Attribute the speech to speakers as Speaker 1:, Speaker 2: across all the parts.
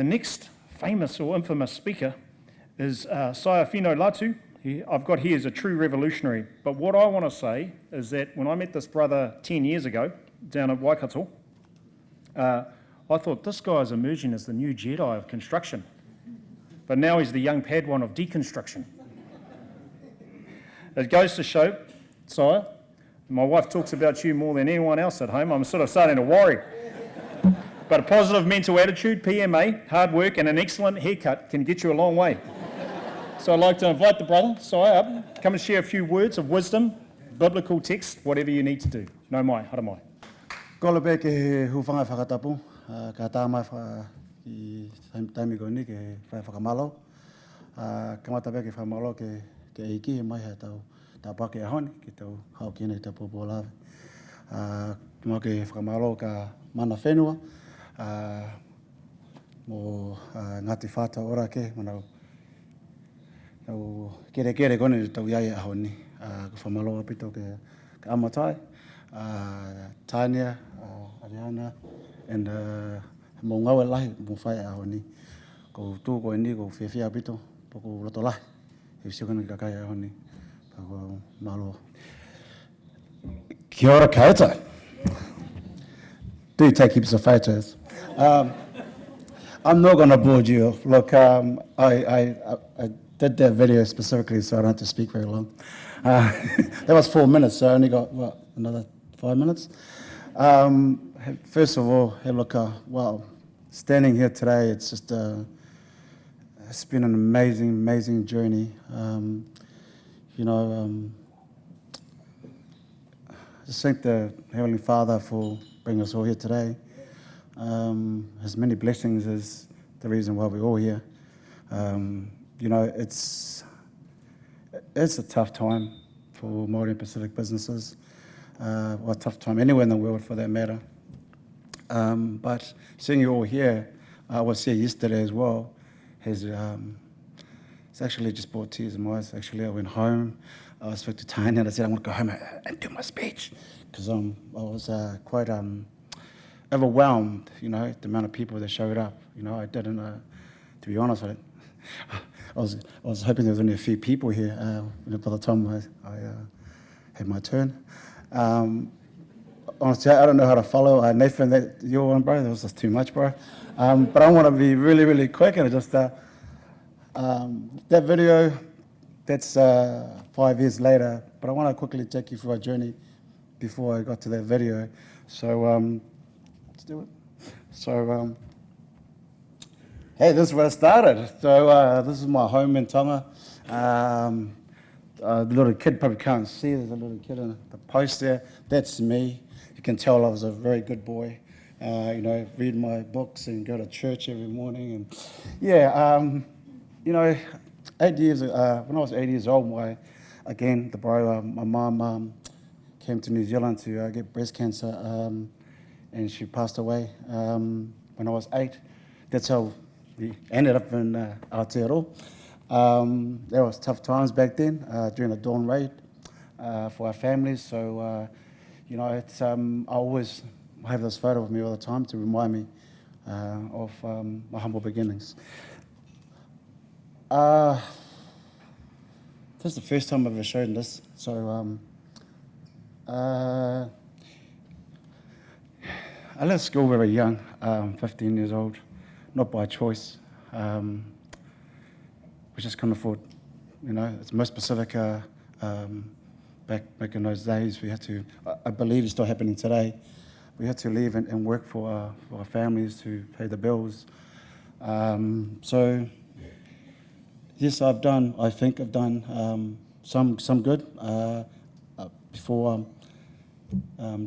Speaker 1: The next famous or infamous speaker is Saia Finau Latu. I've got here as a true revolutionary. But what I want to say is that when I met this brother 10 years ago down at Waikato, I thought this guy is emerging as the new Jedi of construction. But now he's the young Padawan of deconstruction. It goes to show, Saia, my wife talks about you more than anyone else at home. I'm sort of starting to worry. But a positive mental attitude, PMA, hard work, and an excellent haircut can get you a long way. So I'd like to invite the brother, Saia, up, come and share a few words of wisdom, biblical text, whatever you need to do. No mai, hara mai.
Speaker 2: Kola pe ke hufanga whakatapu, ka tāmai ki taimi koni ke whai whakamalo. Kamata pe ke whamalo ke eiki mai ha tau pake ahoni ki tau hao kene te popo lawe. Kima ke whakamalo ka mana whenua, mo Ngāti Whātau ora ke, manau kere kone tau iai ahoni. Ka whamalo apito ke Amotai, Tania, Ariana, and mo ngau lahi mo whai ahoni. Ko tū ko ni ko whiwhia apito, poko roto lahi. He siokana ka kai ahoni. Pako malo. Kia ora koutou. Do take heaps of photos. I'm not going to bore you. Look, I did that video specifically so I don't have to speak very long. That was 4 minutes, so I only got, what, another 5 minutes? First of all, hey, look, wow, standing here today, it's just, it's been an amazing journey. Just thank the Heavenly Father for bringing us all here today. His many blessings is the reason why we're all here. It's a tough time for Māori and Pacific businesses, or a tough time anywhere in the world for that matter. But seeing you all here, I was here yesterday as well, it's actually just brought tears in my eyes. Actually, I went home, I spoke to Tanya and I said, I want to go home and do my speech, because I was quite overwhelmed, the amount of people that showed up. I didn't, to be honest, I was hoping there was only a few people here by the time I had my turn. Honestly, I don't know how to follow. Nathan, your one, bro, that was just too much, bro. But I want to be really quick and just, that video, that's 5 years later, but I want to quickly take you through our journey before I got to that video. So, let's do it. So, hey, this is where it started. So this is my home in Tonga. The little kid probably can't see. There's a little kid in the post there. That's me. You can tell I was a very good boy. Read my books and go to church every morning. And yeah, 8 years. When I was 8 years old, my mom came to New Zealand to get breast cancer, and she passed away when I was 8. That's how we ended up in Aotearoa. There was tough times back then during the dawn raid for our families. So, it's I always have this photo of me all the time to remind me of my humble beginnings. This is the first time I've ever shown this. So, I left school very young, 15 years old, not by choice. We just couldn't afford, it's most Pacifica. Back in those days, we had to, I believe it's still happening today, we had to leave and work for our families to pay the bills. So, yes, I think I've done some good. Before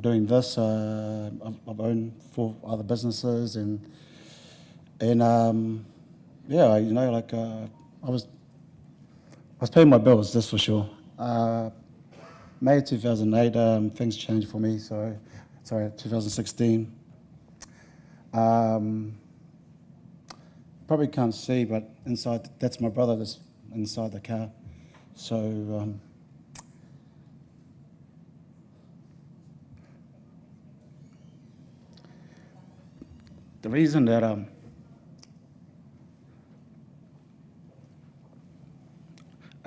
Speaker 2: doing this, I've owned 4 other businesses, and yeah, I was paying my bills, that's for sure. May 2008, things changed for me. 2016. Probably can't see, but inside, that's my brother that's inside the car. So, the reason that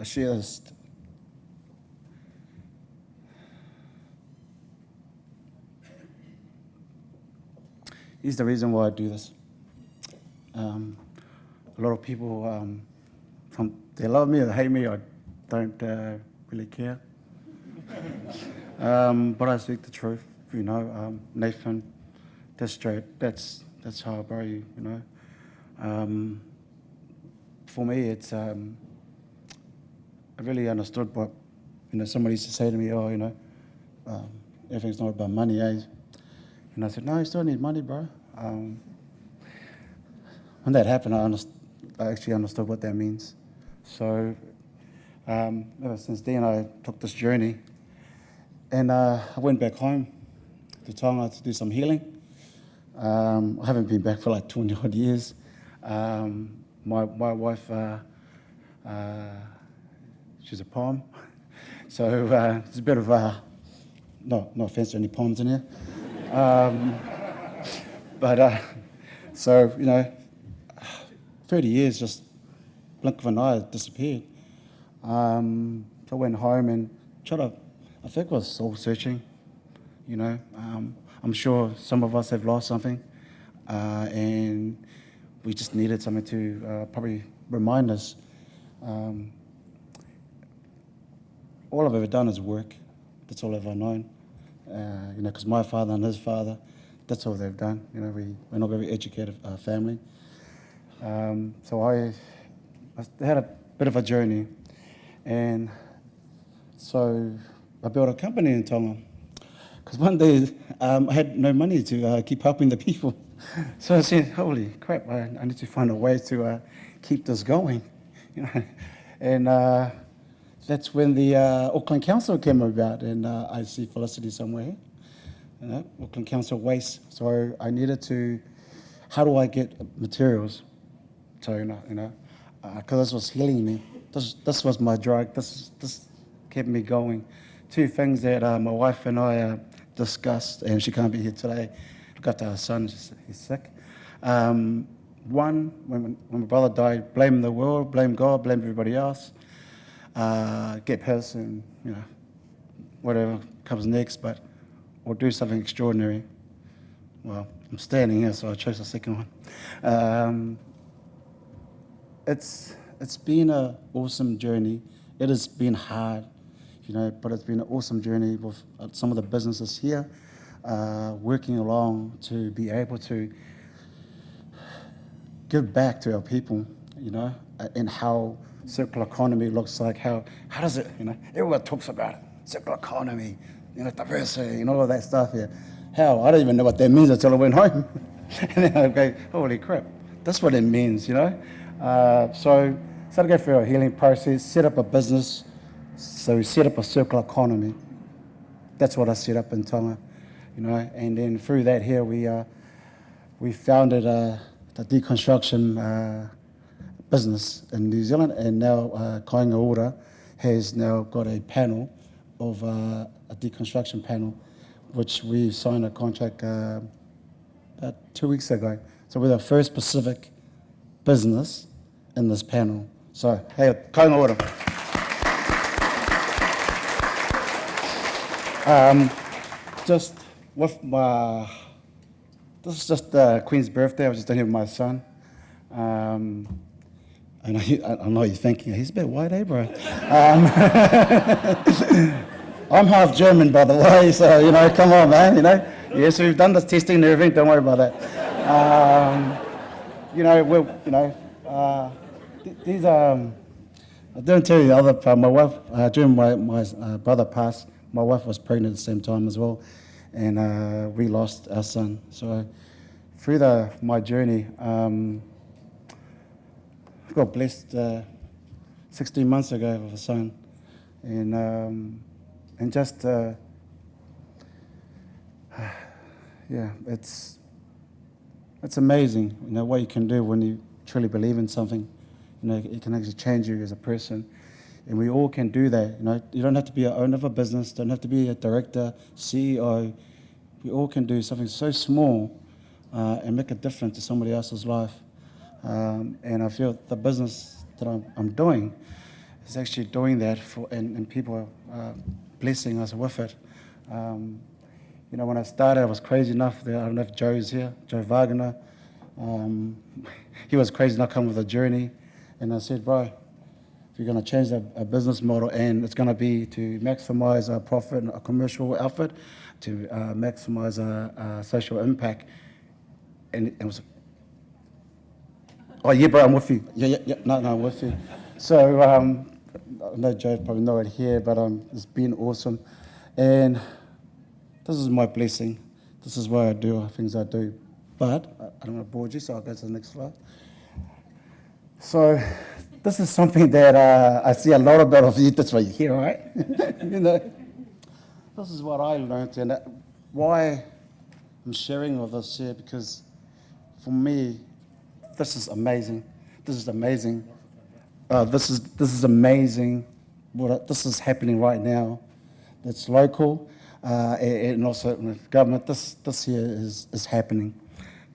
Speaker 2: share this. Here's the reason why I do this. A lot of people, they love me or hate me, I don't really care. But I speak the truth, you know. Nathan, that's straight. That's how I bro you, you know. For me, it's I really understood what, you know, somebody used to say to me, oh, you know, everything's not about money, eh? And I said, no, you still need money, bro. When that happened, I actually understood what that means. So ever since then, I took this journey, and I went back home to Tonga to do some healing. I haven't been back for like 20 odd years. My wife, she's a palm, so it's a bit of no offense to any palms in here. So, you know, 30 years, just blink of an eye, disappeared. So I went home and tried to, I think it was soul searching, you know. I'm sure some of us have lost something, and we just needed something to probably remind us. All I've ever done is work. That's all I've ever known. You know, because my father and his father, that's all they've done. You know, we're not a very educated family. So I had a bit of a journey, and so I built a company in Tonga. Because one day I had no money to keep helping the people. So I said, holy crap, I need to find a way to keep this going. You know? And that's when the Auckland Council came about, and I see Felicity somewhere, you know, Auckland Council waste. So I needed to, how do I get materials? So, you know, because this was healing me. This was my drug. This kept me going. Two things that my wife and I discussed, and she can't be here today. Look after our son, he's sick. One, when my brother died, blame the world, blame God, blame everybody else. Get pissed and, you know, whatever comes next, but or do something extraordinary. Well, I'm standing here, so I chose the second one. It's been an awesome journey. It has been hard, you know, but it's been an awesome journey with some of the businesses here, working along to be able to give back to our people, you know, and how circular economy looks like, how does it, you know, everyone talks about it, circular economy, you know, diversity, and all of that stuff here. How? I don't even know what that means until I went home. And then I go, holy crap, that's what it means, you know. So started to go through a healing process, set up a business. So we set up a circular economy. That's what I set up in Tonga, you know. And then through that here, we founded the deconstruction business in New Zealand, and now Aotearoa has now got a panel of a deconstruction panel, which we signed a contract about 2 weeks ago. So we're the first Pacific business in this panel. So, hey, Aotearoa. Just with my, this is just the Queen's birthday. I was just down here with my son. I know you're thinking, he's a bit white, eh, bro? I'm half German, by the way, so, you know, come on, man, you know. Yes, we've done this testing and everything, don't worry about that. You know, these are, I didn't tell you the other part. My wife, during my brother passed, my wife was pregnant at the same time as well, and we lost our son. So through my journey, I got blessed 16 months ago with a son, and just yeah, it's amazing, you know, what you can do when you truly believe in something. You know, it can actually change you as a person, and we all can do that. You know, you don't have to be an owner of a business, don't have to be a director, CEO. We all can do something so small and make a difference to somebody else's life. And I feel the business that I'm doing is actually doing that and people are blessing us with it. You know, when I started, I was crazy enough. I don't know if Joe's here, Joe Wagner. He was crazy enough coming with a journey. And I said, bro, if you're going to change a business model and it's going to be to maximize our profit and a commercial outfit, to maximize our social impact. And it was, oh yeah, bro, I'm with you. Yeah, no, I'm with you. So, I know Joe probably know it here, but it's been awesome. And this is my blessing. This is why I do things I do. But I don't want to bore you, so I'll go to the next slide. So this is something that I see a lot about of you. That's why you're here, right? You know, this is what I learned, and why I'm sharing all this here, because for me, this is amazing. This is amazing. This is amazing. This is happening right now. It's local, and also with government. This here is happening.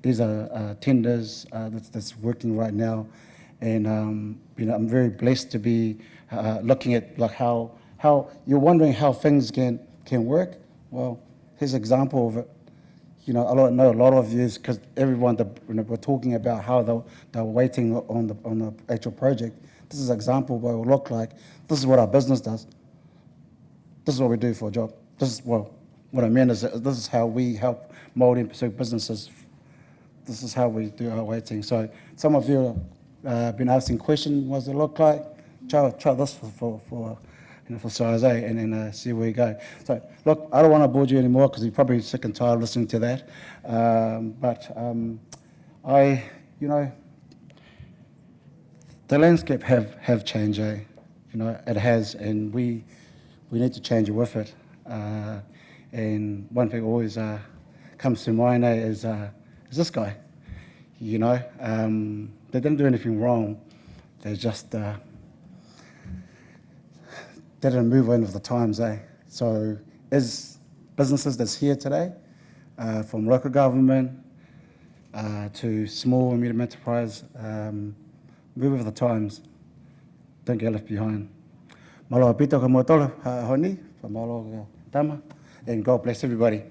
Speaker 2: These are tenders that's working right now, and you know, I'm very blessed to be looking at like how you're wondering how things can work. Well, here's an example of it. You know, I know a lot of you, because everyone we're talking about how they're waiting on the actual project. This is an example of what it will look like. This is what our business does. This is what we do for a job. This is what I mean is that this is how we help Māori and Pasifika businesses. This is how we do our waiting. So some of you have been asking questions, what does it look like? Try this for size A, and then see where you go. So look, I don't want to bore you anymore because you're probably sick and tired of listening to that. You know, the landscape have changed, eh? You know, it has, and we need to change with it. And one thing always comes to mind is this guy. You know, they didn't do anything wrong. They just they didn't move in with the times, eh? So as businesses that's here today, from local government to small and medium enterprise, move with the times. Don't get left behind. Malo pito ka mo tolo honi, pa malo tama, and God bless everybody.